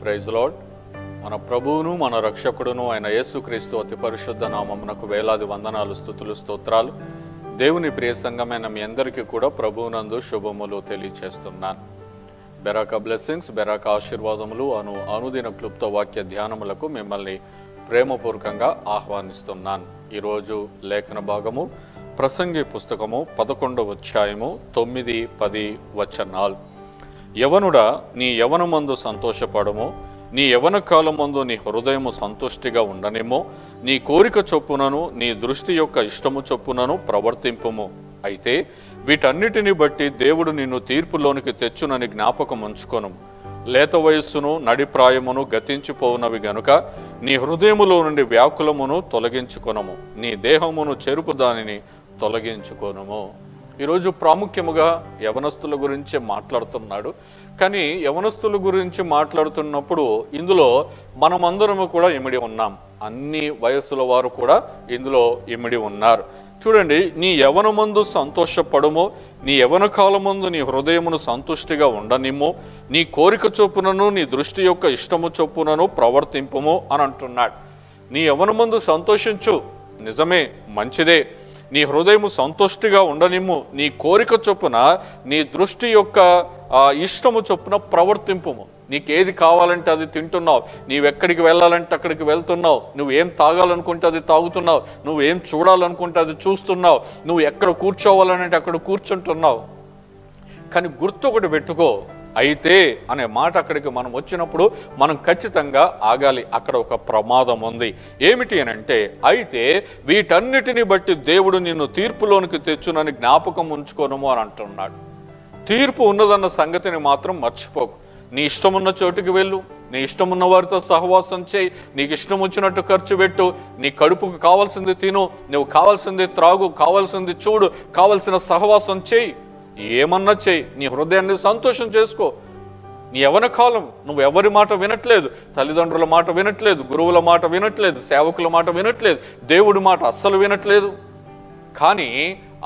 Praise lord. మన ప్రభువును మన రక్షకుడును అయిన యేసుక్రీస్తు అతి పరిశుద్ధ నామమునకు వేలాది వందనాలు, స్తుతులు, స్తోత్రాలు. దేవుని ప్రియ సంఘమైన మీ అందరికీ కూడా ప్రభువునందు శుభములు తెలియచేస్తున్నాను. బెరాక బ్లెస్సింగ్స్, బెరాక ఆశీర్వాదములు అనుదిన క్లుప్త వాక్య ధ్యానములకు మిమ్మల్ని ప్రేమపూర్వకంగా ఆహ్వానిస్తున్నాను. ఈరోజు లేఖన భాగము ప్రసంగి పుస్తకము 11వ అధ్యాయము 9, 10 వచనాలు. యవనుడా, నీ యవనమందు సంతోషపడము, నీ యవన కాలమందు నీ హృదయము సంతుష్టిగా ఉండనేమో, నీ కోరిక చొప్పునను నీ దృష్టి యొక్క ఇష్టము చొప్పునను ప్రవర్తింపుము. అయితే వీటన్నిటిని బట్టి దేవుడు నిన్ను తీర్పులోనికి తెచ్చునని జ్ఞాపకం ఉంచుకొను. లేత వయస్సును నడిప్రాయమును గతించిపోవునవి గనుక నీ హృదయములో నుండి వ్యాకులమును తొలగించుకొనము, నీ దేహమును చెరుపు దానిని తొలగించుకొనము. ఈరోజు ప్రాముఖ్యముగా యవనస్తుల గురించి మాట్లాడుతున్నాడు. కానీ యవనస్తుల గురించి మాట్లాడుతున్నప్పుడు ఇందులో మనమందరము కూడా ఇమిడి ఉన్నాం. అన్ని వయస్సుల వారు కూడా ఇందులో ఇమిడి ఉన్నారు. చూడండి, నీ యవనమందు సంతోషపడము, నీ యవన కాలమందు నీ హృదయమును సంతుష్టిగా ఉండనిమ్ము, నీ కోరిక చొప్పునను నీ దృష్టి యొక్క ఇష్టము చొప్పునను ప్రవర్తింపుము అని అంటున్నాడు. నీ యవనమందు సంతోషించు, నిజమే, మంచిదే. నీ హృదయము సంతుష్టిగా ఉండనిమ్ము, నీ కోరిక చొప్పున నీ దృష్టి యొక్క ఇష్టము చొప్పున ప్రవర్తింపుము. నీకేది కావాలంటే అది తింటున్నావు, నీవెక్కడికి వెళ్ళాలంటే అక్కడికి వెళ్తున్నావు, నువ్వేం తాగాలనుకుంటే అది తాగుతున్నావు, నువ్వేం చూడాలనుకుంటే అది చూస్తున్నావు, నువ్వు ఎక్కడ కూర్చోవాలంటే అక్కడ కూర్చుంటున్నావు. కానీ గుర్తు ఒకటి పెట్టుకో, అయితే అనే మాట అక్కడికి మనం వచ్చినప్పుడు మనం ఖచ్చితంగా ఆగాలి. అక్కడ ఒక ప్రమాదం ఉంది. ఏమిటి అని అంటే, అయితే వీటన్నిటిని బట్టి దేవుడు నిన్ను తీర్పులోనికి తెచ్చునని జ్ఞాపకం ఉంచుకోనము అని అంటున్నాడు. తీర్పు ఉన్నదన్న సంగతిని మాత్రం మర్చిపోకు. నీ ఇష్టమున్న చోటుకి వెళ్ళు, నీ ఇష్టమున్న వారితో సహవాసం చేయి, నీకు ఇష్టం వచ్చినట్టు ఖర్చు పెట్టు, నీ కడుపుకు కావాల్సింది తిను, నువ్వు కావాల్సింది త్రాగు, కావాల్సింది చూడు, కావాల్సిన సహవాసం చేయి, ఏమన్నా చేయి, నీ హృదయాన్ని సంతోషం చేసుకో. నీ యవన కాలం నువ్వు ఎవరి మాట వినట్లేదు, తల్లిదండ్రుల మాట వినట్లేదు, గురువుల మాట వినట్లేదు, సేవకుల మాట వినట్లేదు, దేవుడి మాట అస్సలు వినట్లేదు. కానీ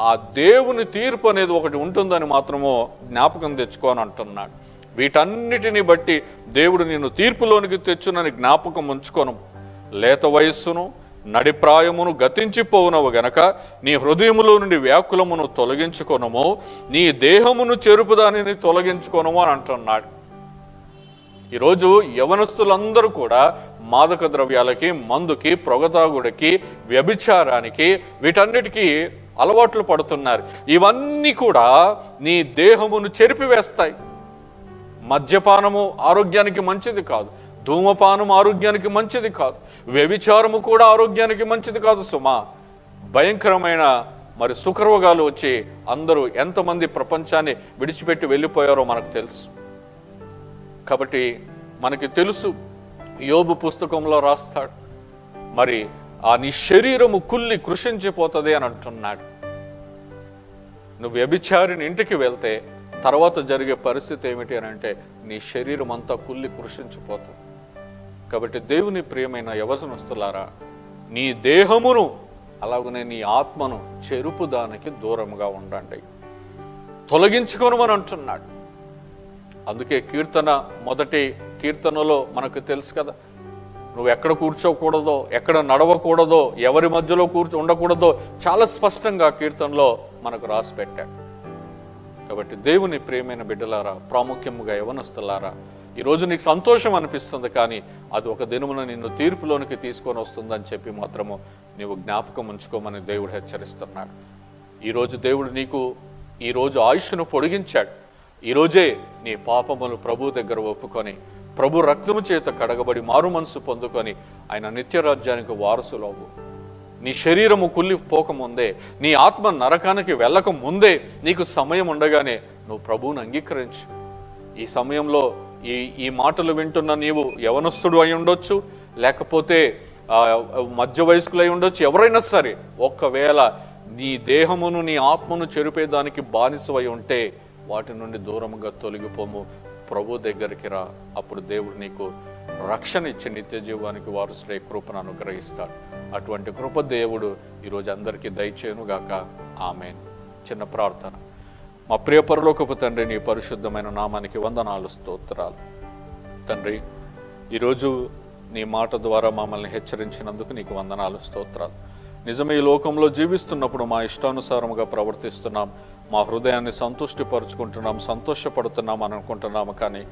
ఆ దేవుని తీర్పు అనేది ఒకటి ఉంటుందని మాత్రమో జ్ఞాపకం తెచ్చుకోని అంటున్నాడు. వీటన్నిటిని బట్టి దేవుడు నిన్ను తీర్పులోనికి తెచ్చునని జ్ఞాపకం ఉంచుకోను. లేత వయస్సును నడిప్రాయమును గతించిపోవునవు గనక నీ హృదయములో నుండి వ్యాకులమును తొలగించుకొనము, నీ దేహమును చెరుపు దానిని తొలగించుకొనము అని అంటున్నాడు. ఈరోజు యవనస్తులందరూ కూడా మాదక ద్రవ్యాలకి, మందుకి, పొగతాగుడికి, వ్యభిచారానికి, వీటన్నిటికీ అలవాట్లు పడుతున్నారు. ఇవన్నీ కూడా నీ దేహమును చెరిపివేస్తాయి. మద్యపానము ఆరోగ్యానికి మంచిది కాదు, ధూమపానం ఆరోగ్యానికి మంచిది కాదు, వ్యభిచారము కూడా ఆరోగ్యానికి మంచిది కాదు సుమా. భయంకరమైన సుఖరోగాలు వచ్చి అందరూ ఎంతమంది ప్రపంచాన్ని విడిచిపెట్టి వెళ్ళిపోయారో మనకు తెలుసు. కాబట్టి మనకి తెలుసు, యోబు పుస్తకంలో రాస్తాడు, నీ శరీరము కుళ్ళి కృషించిపోతుంది అని అంటున్నాడు. నువ్వు వ్యభిచారిని ఇంటికి వెళ్తే తర్వాత జరిగే పరిస్థితి ఏమిటి అని అంటే, నీ శరీరం అంతా కుళ్ళి కృషించిపోతుంది. కాబట్టి దేవుని ప్రియమైన యవనస్తులారా, నీ దేహమును అలాగనే నీ ఆత్మను చెరుపు దానికి దూరంగా ఉండండి, తొలగించుకోనమని అంటున్నాడు. అందుకే మొదటి కీర్తనలో మనకు తెలుసు కదా, నువ్వు ఎక్కడ కూర్చోకూడదో, ఎక్కడ నడవకూడదో, ఎవరి మధ్యలో ఉండకూడదో చాలా స్పష్టంగా కీర్తనలో మనకు రాసి పెట్టాడు. కాబట్టి దేవుని ప్రియమైన బిడ్డలారా, ప్రాముఖ్యముగా యవనస్తులారా, ఈరోజు నీకు సంతోషం అనిపిస్తుంది, కానీ అది ఒక దినమున నిన్ను తీర్పులోనికి తీసుకొని వస్తుందని చెప్పి మాత్రము నీవు జ్ఞాపకం ఉంచుకోమని దేవుడు హెచ్చరిస్తున్నాడు. ఈరోజు దేవుడు నీకు ఈరోజు ఆయుష్ను పొడిగించాడు. ఈరోజే నీ పాపములు ప్రభు దగ్గర ఒప్పుకొని, ప్రభు రక్తము చేత కడగబడి మారు మనసు పొందుకొని ఆయన నిత్యరాజ్యానికి వారసులవు. నీ శరీరము కుళ్ళిపోకముందే, నీ ఆత్మ నరకానికి వెళ్ళక ముందే నీకు సమయం ఉండగానే నువ్వు ప్రభువుని అంగీకరించు. ఈ సమయంలో ఈ మాటలు వింటున్న నీవు యవనస్తుడు అయి ఉండొచ్చు, లేకపోతే మధ్య వయస్కులు అయి ఉండొచ్చు, ఎవరైనా సరే, ఒకవేళ నీ దేహమును నీ ఆత్మను చెరిపేదానికి బానిసవై ఉంటే వాటి నుండి దూరంగా తొలగిపోము, ప్రభు దగ్గరికి రా. అప్పుడు దేవుడు నీకు రక్షణ ఇచ్చి నిత్య జీవానికి వారసులై కృపను అనుగ్రహిస్తాడు. అటువంటి కృప దేవుడు ఈరోజు అందరికీ దయచేయునుగాక. ఆమేన్. చిన్న ప్రార్థన. మా ప్రియ పరలోకపు తండ్రి, నీ పరిశుద్ధమైన నామానికి వందనాలు, స్తోత్రాలు. తండ్రి, ఈరోజు నీ మాట ద్వారా మమ్మల్ని హెచ్చరించినందుకు నీకు వందనాలు, స్తోత్రాలు. నిజమే, ఈ లోకంలో జీవిస్తున్నప్పుడు మా ఇష్టానుసారముగా ప్రవర్తిస్తున్నాం, మా హృదయాన్ని సంతృష్టిపరుచుకుంటున్నాం, సంతోషపడుతున్నాం అని అనుకుంటున్నాము. కానీ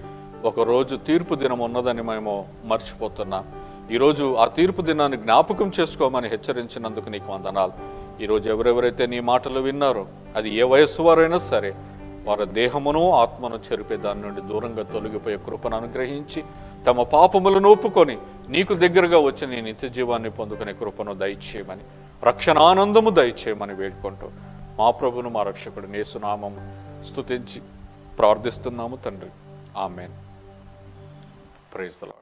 ఒకరోజు తీర్పు దినం ఉన్నదని మేము మర్చిపోతున్నాం. ఈరోజు ఆ తీర్పు దినాన్ని జ్ఞాపకం చేసుకోమని హెచ్చరించినందుకు నీకు వందనాలు. ఈరోజు ఎవరెవరైతే నీ మాటలు విన్నారో, అది ఏ వయస్సు వారైనా సరే, వారి దేహమును ఆత్మను చెరిపే దాని నుండి దూరంగా తొలగిపోయే కృపను అనుగ్రహించి తమ పాపములను ఒప్పుకొని నీకు దగ్గరగా వచ్చి నీ నిత్య జీవాన్ని పొందుకునే కృపను దయచేయమని, రక్షణ ఆనందము దయచేయమని వేడుకుంటూ మా ప్రభును మా రక్షకుడు యేసు నామము స్తుతించి ప్రార్థిస్తున్నాము తండ్రి. ఆమేన్. Praise the lord.